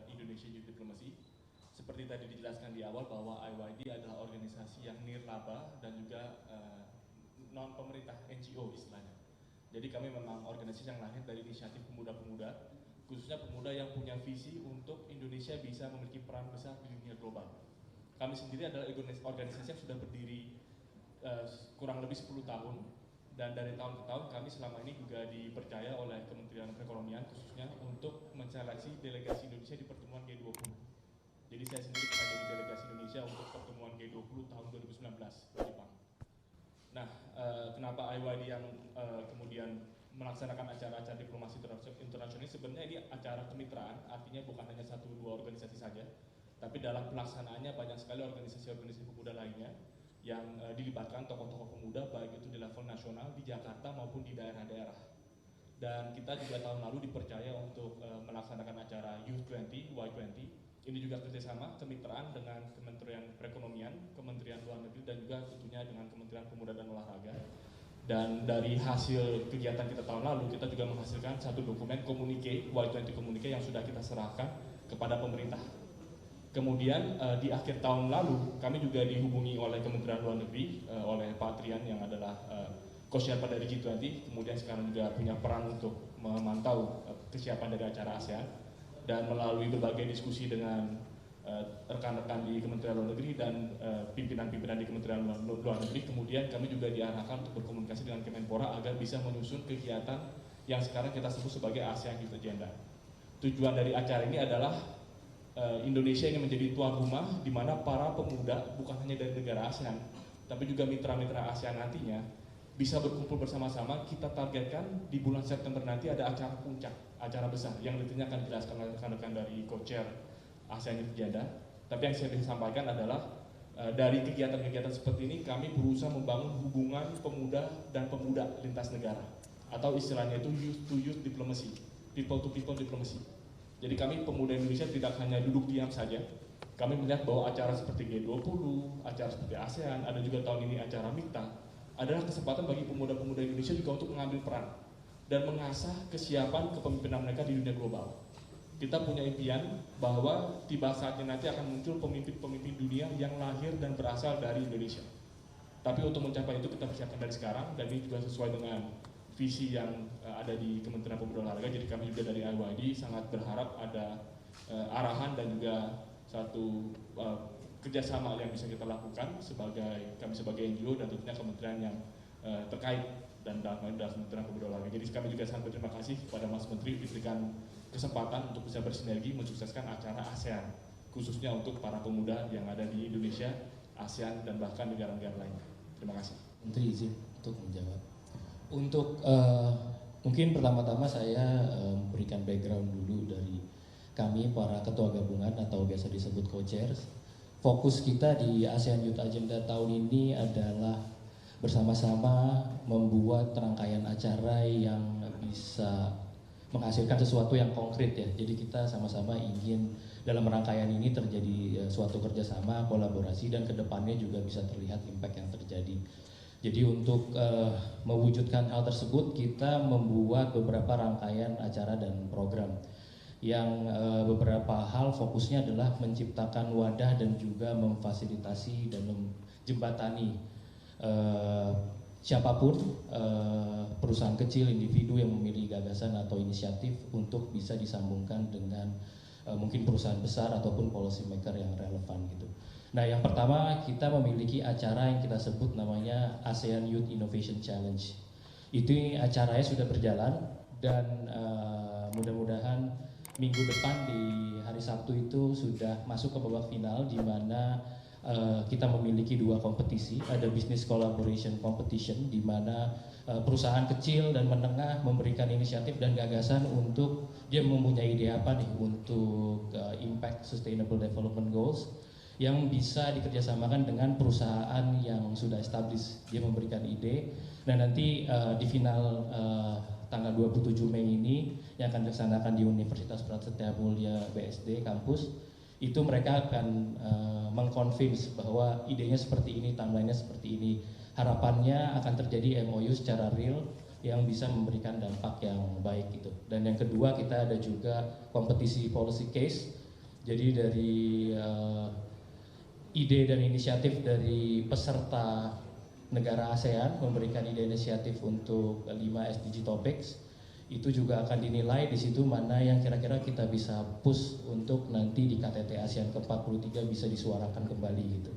Indonesia Youth Diplomacy. Seperti tadi dijelaskan di awal bahwa IYD adalah organisasi yang nirlaba dan juga non pemerintah, NGO istilahnya. Jadi kami memang organisasi yang lahir dari inisiatif pemuda-pemuda, khususnya pemuda yang punya visi untuk Indonesia bisa memiliki peran besar di dunia global. Kami sendiri adalah organisasi yang sudah berdiri kurang lebih 10 tahun, dan dari tahun ke tahun kami selama ini juga dipercaya oleh Kementerian Perekonomian khususnya untuk menseleksi delegasi Indonesia di pertemuan G20. Jadi saya sendiri pernah jadi delegasi Indonesia untuk pertemuan G20 tahun 2019 di Jepang. Nah, kenapa IYD yang kemudian melaksanakan acara-acara diplomasi internasional ini? Sebenarnya ini acara kemitraan, artinya bukan hanya 1-2 organisasi saja, tapi dalam pelaksanaannya banyak sekali organisasi-organisasi pemuda lainnya yang dilibatkan tokoh-tokoh pemuda, baik itu di level nasional, di Jakarta maupun di daerah-daerah. Dan kita juga tahun lalu dipercaya untuk melaksanakan acara Youth 20, Y20. Ini juga kerjasama kemitraan dengan Kementerian Perekonomian, Kementerian Luar Negeri, dan juga tentunya dengan Kementerian Pemuda dan Olahraga. Dan dari hasil kegiatan kita tahun lalu, kita juga menghasilkan satu dokumen komunike, Y20 komunike yang sudah kita serahkan kepada pemerintah. Kemudian di akhir tahun lalu, kami juga dihubungi oleh Kementerian Luar Negeri, oleh Pak Trian yang adalah co-chairman dari G20, kemudian sekarang juga punya peran untuk memantau kesiapan dari acara ASEAN. Dan melalui berbagai diskusi dengan rekan-rekan di Kementerian Luar Negeri dan pimpinan-pimpinan di Kementerian Luar Negeri, kemudian kami juga diarahkan untuk berkomunikasi dengan Kemenpora agar bisa menyusun kegiatan yang sekarang kita sebut sebagai ASEAN Youth Agenda. Tujuan dari acara ini adalah Indonesia ingin menjadi tuan rumah di mana para pemuda bukan hanya dari negara ASEAN, tapi juga mitra-mitra ASEAN nantinya bisa berkumpul bersama-sama. Kita targetkan di bulan September nanti ada acara puncak, acara besar yang nantinya akan dijelaskan oleh rekan-rekan dari co-chair ASEAN Youth Agenda. Tapi yang saya bisa sampaikan adalah dari kegiatan-kegiatan seperti ini kami berusaha membangun hubungan pemuda dan pemuda lintas negara, atau istilahnya itu youth to youth diplomacy, people to people diplomacy. Jadi kami pemuda Indonesia tidak hanya duduk diam saja. Kami melihat bahwa acara seperti G20, acara seperti ASEAN, ada juga tahun ini acara MIKTA, adalah kesempatan bagi pemuda-pemuda Indonesia juga untuk mengambil peran dan mengasah kesiapan kepemimpinan mereka di dunia global. Kita punya impian bahwa tiba saatnya nanti akan muncul pemimpin-pemimpin dunia yang lahir dan berasal dari Indonesia. Tapi untuk mencapai itu kita persiapkan dari sekarang, dan ini juga sesuai dengan visi yang ada di Kementerian Pemuda Olahraga. Jadi kami juga dari IYD sangat berharap ada arahan dan juga satu kerjasama yang bisa kita lakukan kami sebagai NGO dan tentunya kementerian yang terkait dan dalam Kementerian Pemuda Olahraga. Jadi kami juga sangat berterima kasih kepada Mas Menteri diberikan kesempatan untuk bisa bersinergi mensukseskan acara ASEAN, khususnya untuk para pemuda yang ada di Indonesia, ASEAN, dan bahkan negara-negara lainnya. Terima kasih. Menteri izin untuk menjawab. Untuk mungkin pertama-tama saya memberikan background dulu dari kami para ketua gabungan atau biasa disebut co-chairs. Fokus kita di ASEAN Youth Agenda tahun ini adalah bersama-sama membuat rangkaian acara yang bisa menghasilkan sesuatu yang konkret ya. Jadi kita sama-sama ingin dalam rangkaian ini terjadi suatu kerjasama, kolaborasi, dan kedepannya juga bisa terlihat impact yang terjadi. Jadi untuk mewujudkan hal tersebut kita membuat beberapa rangkaian acara dan program yang beberapa hal fokusnya adalah menciptakan wadah dan juga memfasilitasi dan menjembatani siapapun perusahaan kecil, individu yang memiliki gagasan atau inisiatif untuk bisa disambungkan dengan mungkin perusahaan besar ataupun policy maker yang relevan gitu. Nah, yang pertama kita memiliki acara yang kita sebut namanya ASEAN Youth Innovation Challenge. Itu acaranya sudah berjalan dan mudah-mudahan minggu depan di hari Sabtu itu sudah masuk ke babak final, di mana kita memiliki 2 kompetisi. Ada Business Collaboration Competition di mana perusahaan kecil dan menengah memberikan inisiatif dan gagasan untuk dia mempunyai ide apa nih untuk impact sustainable development goals yang bisa dikerjasamakan dengan perusahaan yang sudah established. Dia memberikan ide. Nah, nanti di final tanggal 27 Mei ini yang akan dilaksanakan di Universitas Prasetya Mulia BSD kampus, itu mereka akan mengconvince bahwa idenya seperti ini, timeline-nya seperti ini. Harapannya akan terjadi MOU secara real yang bisa memberikan dampak yang baik gitu. Dan yang kedua, kita ada juga kompetisi policy case Jadi dari ide dan inisiatif dari peserta negara ASEAN memberikan ide inisiatif untuk 5 SDG topics, itu juga akan dinilai di situ mana yang kira-kira kita bisa push untuk nanti di KTT ASEAN ke-43 bisa disuarakan kembali gitu.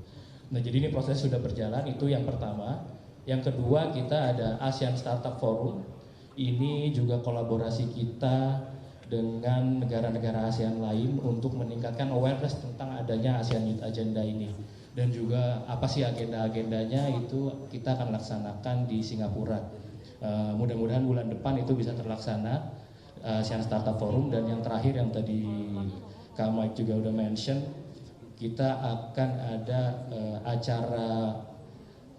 Nah, jadi ini proses sudah berjalan, itu yang pertama. Yang kedua, kita ada ASEAN Startup Forum. Ini juga kolaborasi kita dengan negara-negara ASEAN lain untuk meningkatkan awareness tentang adanya ASEAN Youth Agenda ini. Dan juga apa sih agenda-agendanya itu kita akan laksanakan di Singapura. Mudah-mudahan bulan depan itu bisa terlaksana ASEAN Startup Forum. Dan yang terakhir yang tadi Kak Mike juga udah mention, kita akan ada acara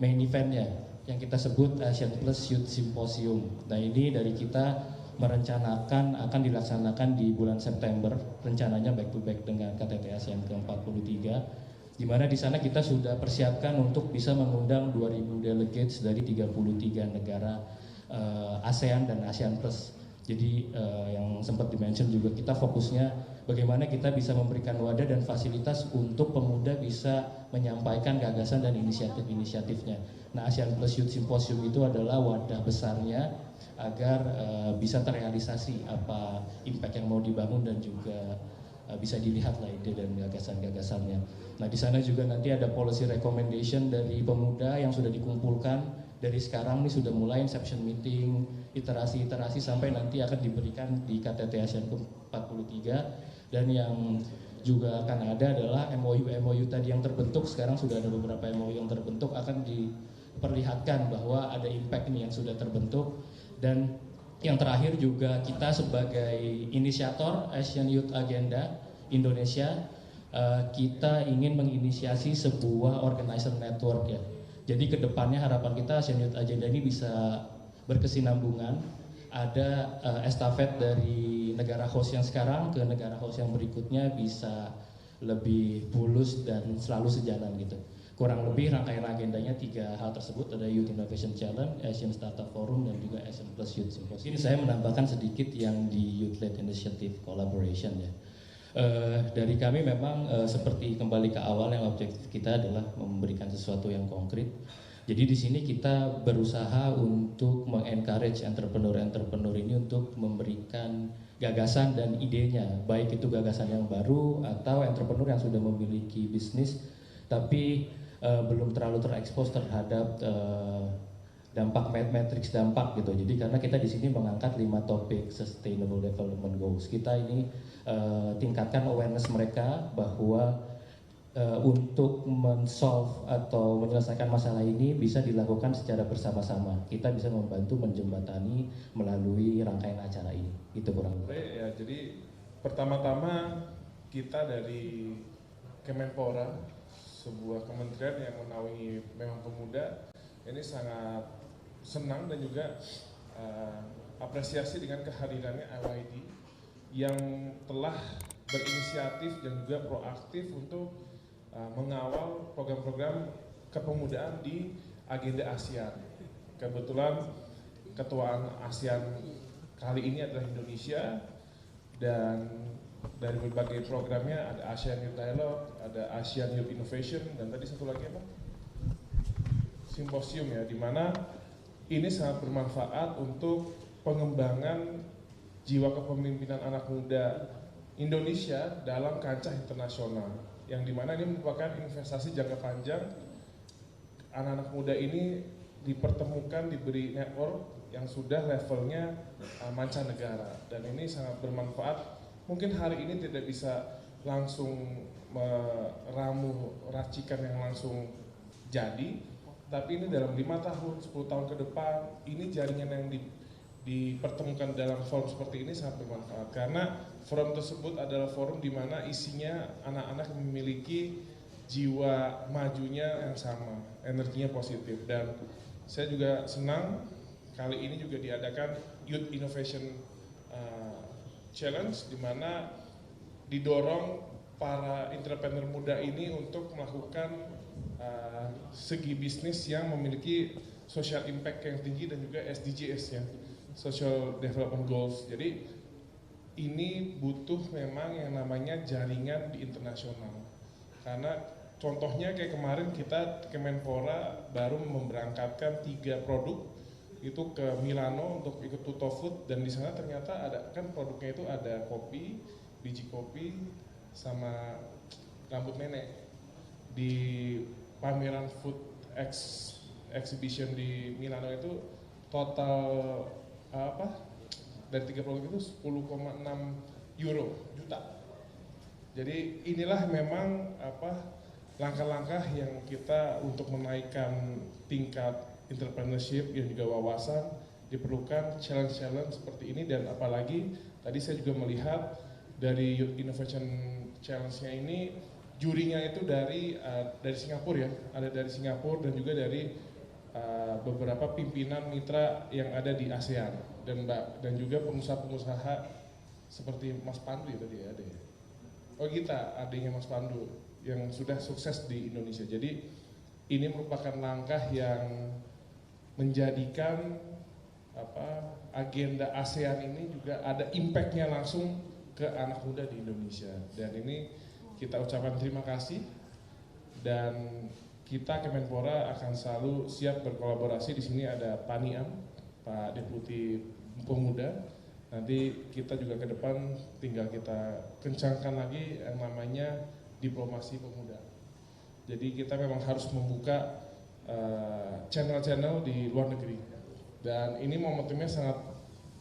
main eventnya yang kita sebut Asian Plus Youth Symposium. Nah, ini dari kita merencanakan akan dilaksanakan di bulan September, rencananya back to back dengan KTT ASEAN ke-43, di mana di sana kita sudah persiapkan untuk bisa mengundang 2000 delegates dari 33 negara ASEAN dan ASEAN Plus. Jadi yang sempat dimention juga, kita fokusnya bagaimana kita bisa memberikan wadah dan fasilitas untuk pemuda bisa menyampaikan gagasan dan inisiatif-inisiatifnya. Nah, ASEAN Plus Youth Symposium itu adalah wadah besarnya agar bisa terrealisasi apa impact yang mau dibangun dan juga bisa dilihatlah ide dan gagasan-gagasannya. Nah, di sana juga nanti ada policy recommendation dari pemuda yang sudah dikumpulkan. Dari sekarang ini sudah mulai inception meeting, iterasi-iterasi sampai nanti akan diberikan di KTT ASEAN ke-43. Dan yang juga akan ada adalah MOU tadi yang terbentuk, sekarang sudah ada beberapa MOU yang terbentuk, akan diperlihatkan bahwa ada impact nih yang sudah terbentuk. Dan yang terakhir juga kita sebagai inisiator Asian Youth Agenda Indonesia, kita ingin menginisiasi sebuah organizer network ya. Jadi kedepannya harapan kita Asian Youth Agenda ini bisa berkesinambungan, ada estafet dari negara host yang sekarang ke negara host yang berikutnya bisa lebih mulus dan selalu sejalan gitu. Kurang lebih rangkaian agendanya 3 hal tersebut, ada Youth Innovation Challenge, Asian Startup Forum, dan juga Asian Plus Youth Symposium. Ini saya menambahkan sedikit yang di Youth Led Initiative Collaboration ya. Dari kami memang seperti kembali ke awal, yang objektif kita adalah memberikan sesuatu yang konkret. Jadi di sini kita berusaha untuk mengencourage entrepreneur ini untuk memberikan gagasan dan idenya, baik itu gagasan yang baru atau entrepreneur yang sudah memiliki bisnis tapi belum terlalu terekspos terhadap dampak matrix dampak gitu. Jadi karena kita di sini mengangkat 5 topik Sustainable Development Goals. Kita ini tingkatkan awareness mereka bahwa untuk men-solve atau menyelesaikan masalah ini bisa dilakukan secara bersama-sama. Kita bisa membantu menjembatani melalui rangkaian acara ini. Itu kurang lebih. Ya, jadi pertama-tama kita dari Kemenpora, sebuah kementerian yang menaungi memang pemuda, ini sangat senang dan juga apresiasi dengan kehadirannya IYD yang telah berinisiatif dan juga proaktif untuk mengawal program-program kepemudaan di agenda ASEAN. Kebetulan ketuaan ASEAN kali ini adalah Indonesia, dan dari berbagai programnya ada ASEAN Youth Dialogue, ada ASEAN Youth Innovation, dan tadi satu lagi apa? Simposium ya, di mana ini sangat bermanfaat untuk pengembangan jiwa kepemimpinan anak muda Indonesia dalam kancah internasional, yang dimana ini merupakan investasi jangka panjang. Anak-anak muda ini dipertemukan, diberi network yang sudah levelnya mancanegara, dan ini sangat bermanfaat. Mungkin hari ini tidak bisa langsung meramu racikan yang langsung jadi, tapi ini dalam 5 tahun, 10 tahun ke depan, ini jaringan yang dipertemukan dalam forum seperti ini sangat bermanfaat. Karena forum tersebut adalah forum di mana isinya anak-anak yang memiliki jiwa majunya yang sama, energinya positif. Dan saya juga senang kali ini juga diadakan Youth Innovation Challenge, di mana didorong para entrepreneur muda ini untuk melakukan segi bisnis yang memiliki social impact yang tinggi dan juga SDGs ya, Social Development Goals. Jadi ini butuh memang yang namanya jaringan di internasional. Karena contohnya kayak kemarin kita Kemenpora baru memberangkatkan 3 produk itu ke Milano untuk ikut Tuto Food, dan di sana ternyata ada kan produknya itu ada kopi, biji kopi, sama rambut nenek. Di pameran food exhibition di Milano itu total dari 3 produk itu 10,6 juta. Jadi inilah memang langkah-langkah yang kita untuk menaikkan tingkat entrepreneurship yang juga wawasan, diperlukan challenge-challenge seperti ini. Dan apalagi tadi saya juga melihat dari Youth Innovation Challenge-nya ini jurinya itu dari Singapura ya, ada dari Singapura dan juga dari beberapa pimpinan mitra yang ada di ASEAN dan juga pengusaha-pengusaha seperti Mas Pandu ya tadi ada ya. Oh kita adanya Mas Pandu yang sudah sukses di Indonesia. Jadi ini merupakan langkah yang menjadikan agenda ASEAN ini juga ada impactnya langsung ke anak muda di Indonesia. Dan ini kita ucapkan terima kasih, dan kita Kemenpora akan selalu siap berkolaborasi. Di sini ada Pak Niam, Pak Deputi Pemuda. Nanti kita juga ke depan tinggal kita kencangkan lagi yang namanya diplomasi pemuda. Jadi kita memang harus membuka channel-channel di luar negeri. Dan ini momentumnya sangat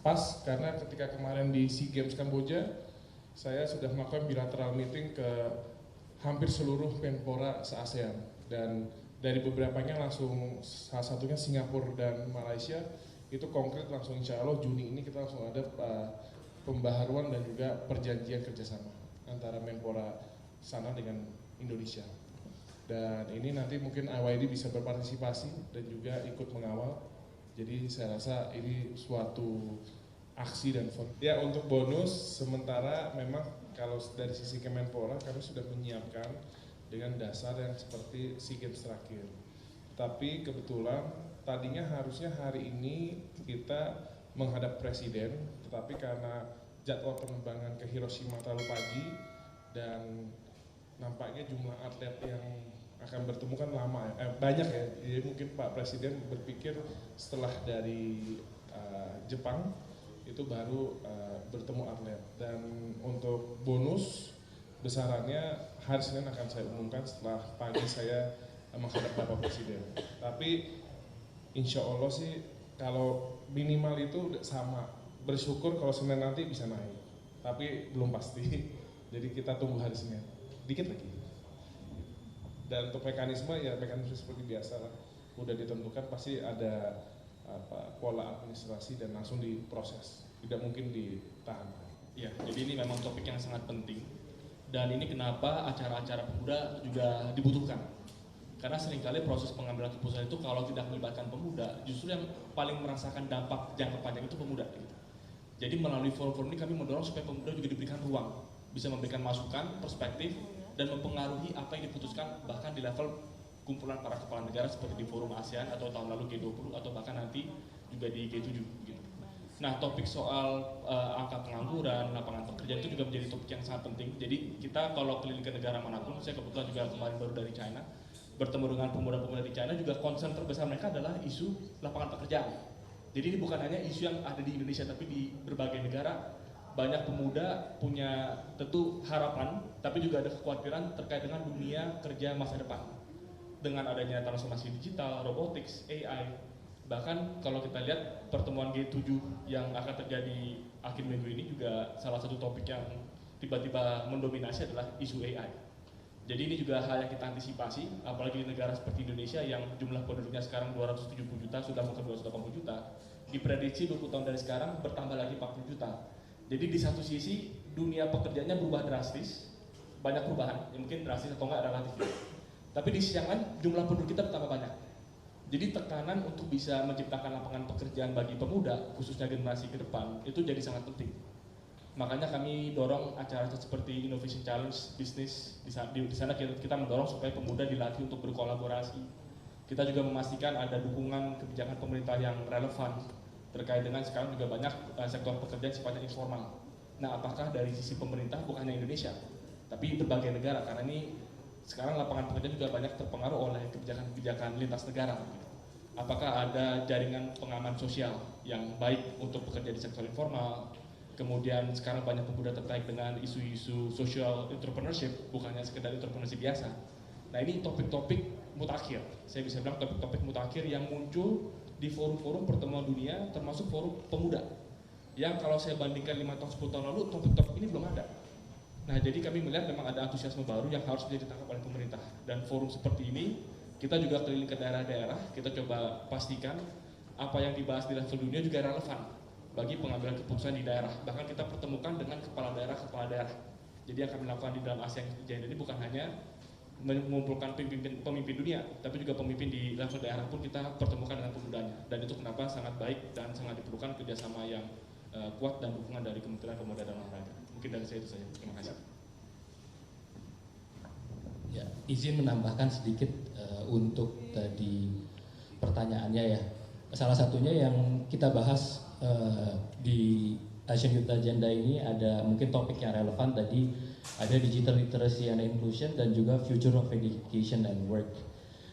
pas karena ketika kemarin di SEA Games Kamboja, saya sudah melakukan bilateral meeting ke hampir seluruh Menpora se-ASEAN. Dan dari beberapanya langsung, salah satunya Singapura dan Malaysia, itu konkret langsung insya Allah Juni ini kita langsung ada pembaharuan dan juga perjanjian kerjasama antara Menpora sana dengan Indonesia. Dan ini nanti mungkin IYD bisa berpartisipasi dan juga ikut mengawal. Jadi saya rasa ini suatu aksi dan ya untuk bonus sementara memang kalau dari sisi Kemenpora kami sudah menyiapkan dengan dasar yang seperti SEA Games terakhir. Tapi kebetulan tadinya harusnya hari ini kita menghadap presiden, tetapi karena jadwal penerbangan ke Hiroshima terlalu pagi dan nampaknya jumlah atlet yang akan bertemu kan lama ya, banyak ya. Jadi mungkin Pak Presiden berpikir setelah dari Jepang itu baru bertemu atlet. Dan untuk bonus besarannya hari Senin akan saya umumkan setelah pagi saya menghadap Bapak Presiden. Tapi insya Allah sih kalau minimal itu sama. Bersyukur kalau Senin nanti bisa naik. Tapi belum pasti. Jadi kita tunggu hari Senin. Dikit lagi. Dan untuk mekanisme ya mekanisme seperti biasa lah. Udah ditentukan pasti ada pola administrasi dan langsung diproses. Tidak mungkin ditahan. Ya, jadi ini memang topik yang sangat penting. Dan ini kenapa acara-acara pemuda juga dibutuhkan. Karena seringkali proses pengambilan keputusan itu kalau tidak melibatkan pemuda, justru yang paling merasakan dampak jangka panjang itu pemuda. Gitu. Jadi melalui forum-forum ini kami mendorong supaya pemuda juga diberikan ruang, bisa memberikan masukan, perspektif, dan mempengaruhi apa yang diputuskan bahkan di level kumpulan para kepala negara seperti di forum ASEAN atau tahun lalu G20 atau bahkan nanti juga di G7 gitu. Nah, topik soal angka pengangguran, lapangan pekerjaan itu juga menjadi topik yang sangat penting. Jadi kita kalau keliling ke negara manapun, saya kebetulan juga kemarin baru dari China, bertemu dengan pemuda-pemuda di China, juga concern terbesar mereka adalah isu lapangan pekerjaan. Jadi ini bukan hanya isu yang ada di Indonesia, tapi di berbagai negara banyak pemuda punya tentu harapan, tapi juga ada kekhawatiran terkait dengan dunia kerja masa depan. Dengan adanya transformasi digital, robotics, AI, bahkan kalau kita lihat pertemuan G7 yang akan terjadi akhir minggu ini juga salah satu topik yang tiba-tiba mendominasi adalah isu AI. Jadi ini juga hal yang kita antisipasi, apalagi di negara seperti Indonesia yang jumlah penduduknya sekarang 270 juta, sudah mau ke 280 juta. Diprediksi 20 tahun dari sekarang bertambah lagi 40 juta. Jadi di satu sisi dunia pekerjaannya berubah drastis, banyak perubahan, ya mungkin drastis atau enggak relatif. Tapi di sisi yang lain jumlah penduduk kita bertambah banyak. Jadi tekanan untuk bisa menciptakan lapangan pekerjaan bagi pemuda, khususnya generasi ke depan, itu jadi sangat penting. Makanya kami dorong acara seperti Innovation Challenge Business. Di sana kita mendorong supaya pemuda dilatih untuk berkolaborasi. Kita juga memastikan ada dukungan kebijakan pemerintah yang relevan terkait dengan sekarang juga banyak sektor pekerjaan sifatnya informal. Nah, apakah dari sisi pemerintah bukan hanya Indonesia, tapi berbagai negara, karena ini sekarang lapangan pekerjaan juga banyak terpengaruh oleh kebijakan-kebijakan lintas negara. Apakah ada jaringan pengaman sosial yang baik untuk pekerja di sektor informal? Kemudian sekarang banyak pemuda tertarik dengan isu-isu social entrepreneurship, bukannya sekedar entrepreneurship biasa. Nah, ini topik-topik mutakhir, saya bisa bilang topik-topik mutakhir yang muncul di forum-forum pertemuan dunia, termasuk forum pemuda. Yang kalau saya bandingkan 5 tahun, 10 tahun lalu, topik-topik ini belum ada. Nah, jadi kami melihat memang ada antusiasme baru yang harus ditangkap oleh pemerintah. Dan forum seperti ini, kita juga keliling ke daerah-daerah, kita coba pastikan apa yang dibahas di level dunia juga relevan bagi pengambilan keputusan di daerah. Bahkan kita pertemukan dengan kepala daerah. Jadi yang kami lakukan di dalam ASEAN ini bukan hanya mengumpulkan pemimpin dunia, tapi juga pemimpin di level daerah pun kita pertemukan dengan pemudanya. Dan itu kenapa sangat baik dan sangat diperlukan kerjasama yang kuat dan dukungan dari Kementerian Pemuda dan Olahraga. Mungkin dari saya itu saja. Terima kasih. Ya, izin menambahkan sedikit untuk tadi pertanyaannya ya. Salah satunya yang kita bahas di Asian Youth Agenda ini ada mungkin topik yang relevan tadi, ada digital literacy and inclusion dan juga future of education and work.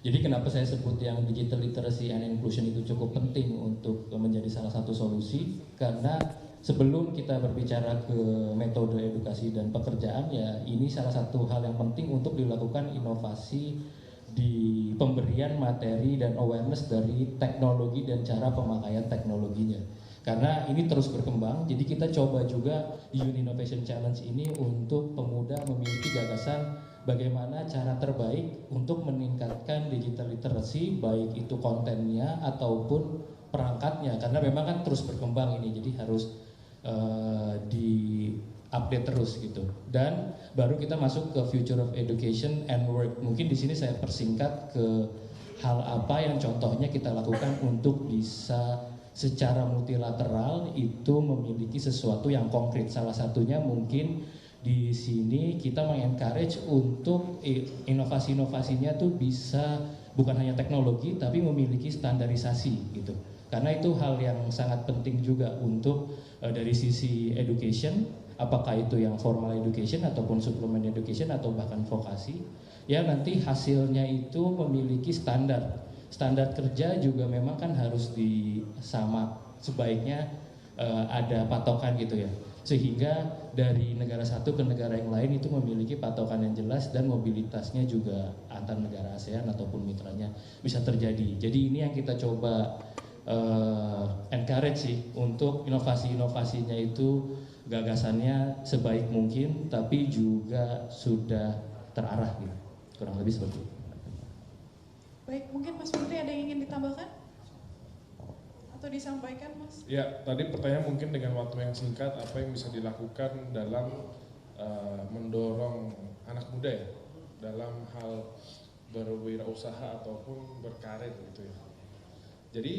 Jadi kenapa saya sebut yang digital literacy and inclusion itu cukup penting untuk menjadi salah satu solusi, karena sebelum kita berbicara ke metode edukasi dan pekerjaan, ya ini salah satu hal yang penting untuk dilakukan inovasi di pemberian materi dan awareness dari teknologi dan cara pemakaian teknologinya. Karena ini terus berkembang, jadi kita coba juga Youth Innovation Challenge ini untuk pemuda memiliki gagasan bagaimana cara terbaik untuk meningkatkan digital literacy, baik itu kontennya ataupun perangkatnya, karena memang kan terus berkembang ini, jadi harus di update terus gitu. Dan baru kita masuk ke future of education and work. Mungkin di sini saya persingkat ke hal apa yang contohnya kita lakukan untuk bisa secara multilateral itu memiliki sesuatu yang konkret. Salah satunya mungkin di sini kita mengencourage untuk inovasi-inovasinya tuh bisa bukan hanya teknologi tapi memiliki standarisasi gitu. Karena itu hal yang sangat penting juga untuk dari sisi education, apakah itu yang formal education ataupun supplement education atau bahkan vokasi, ya nanti hasilnya itu memiliki standar. Standar kerja juga memang kan harus sebaiknya ada patokan gitu ya, sehingga dari negara satu ke negara yang lain itu memiliki patokan yang jelas dan mobilitasnya juga antar negara ASEAN ataupun mitranya bisa terjadi. Jadi ini yang kita coba encourage sih, untuk inovasi-inovasinya itu gagasannya sebaik mungkin tapi juga sudah terarah gitu. Kurang lebih seperti itu. Baik, mungkin Mas Menteri ada yang ingin ditambahkan atau disampaikan, Mas? Ya, tadi pertanyaan mungkin dengan waktu yang singkat, apa yang bisa dilakukan dalam mendorong anak muda ya dalam hal berwirausaha ataupun berkarir gitu ya. Jadi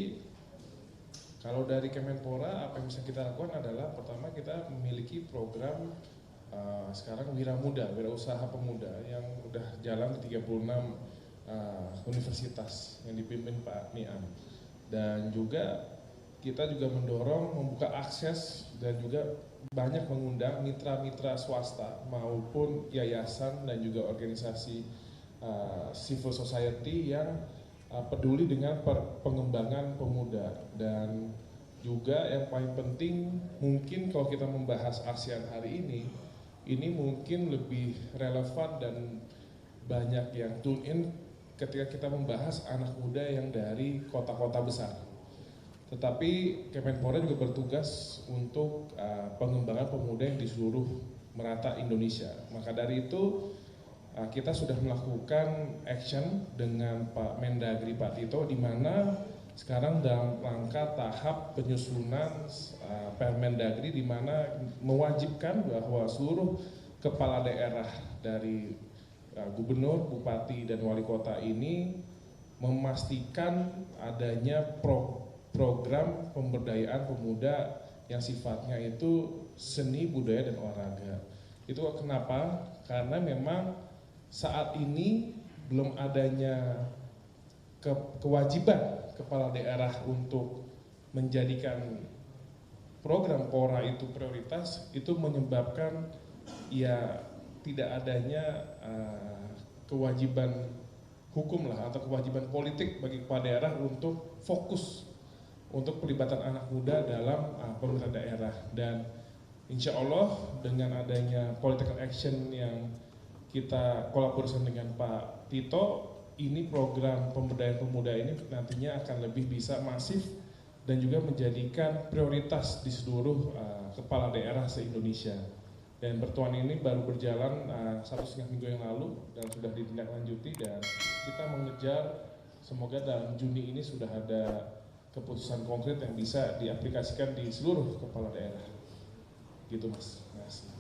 kalau dari Kemenpora, apa yang bisa kita lakukan adalah pertama kita memiliki program sekarang Wira Muda, Wirausaha Pemuda yang udah jalan di 36 universitas yang dipimpin Pak Niam. Dan juga kita juga mendorong membuka akses dan juga banyak mengundang mitra-mitra swasta maupun yayasan dan juga organisasi civil society yang peduli dengan pengembangan pemuda. Dan juga yang paling penting mungkin kalau kita membahas ASEAN hari ini mungkin lebih relevan dan banyak yang tune in ketika kita membahas anak muda yang dari kota-kota besar. Tetapi Kemenpora juga bertugas untuk pengembangan pemuda yang di seluruh merata Indonesia. Maka dari itu kita sudah melakukan action dengan Pak Mendagri Pak Tito, di mana sekarang dalam rangka tahap penyusunan Permendagri, di mana mewajibkan bahwa seluruh kepala daerah dari gubernur, bupati, dan wali kota ini memastikan adanya program pemberdayaan pemuda yang sifatnya itu seni, budaya, dan olahraga. Itu kenapa? Karena memang saat ini belum adanya kewajiban kepala daerah untuk menjadikan program PORA itu prioritas, itu menyebabkan ya tidak adanya kewajiban hukum lah atau kewajiban politik bagi kepala daerah untuk fokus untuk pelibatan anak muda dalam pemerintahan daerah. Dan insya Allah dengan adanya political action yang kita kolaborasi dengan Pak Tito, ini program pemberdayaan pemuda ini nantinya akan lebih bisa masif dan juga menjadikan prioritas di seluruh kepala daerah se-Indonesia. Dan pertemuan ini baru berjalan 1,5 minggu yang lalu dan sudah ditindaklanjuti, dan kita mengejar semoga dalam Juni ini sudah ada keputusan konkret yang bisa diaplikasikan di seluruh kepala daerah. Gitu Mas. Terima kasih.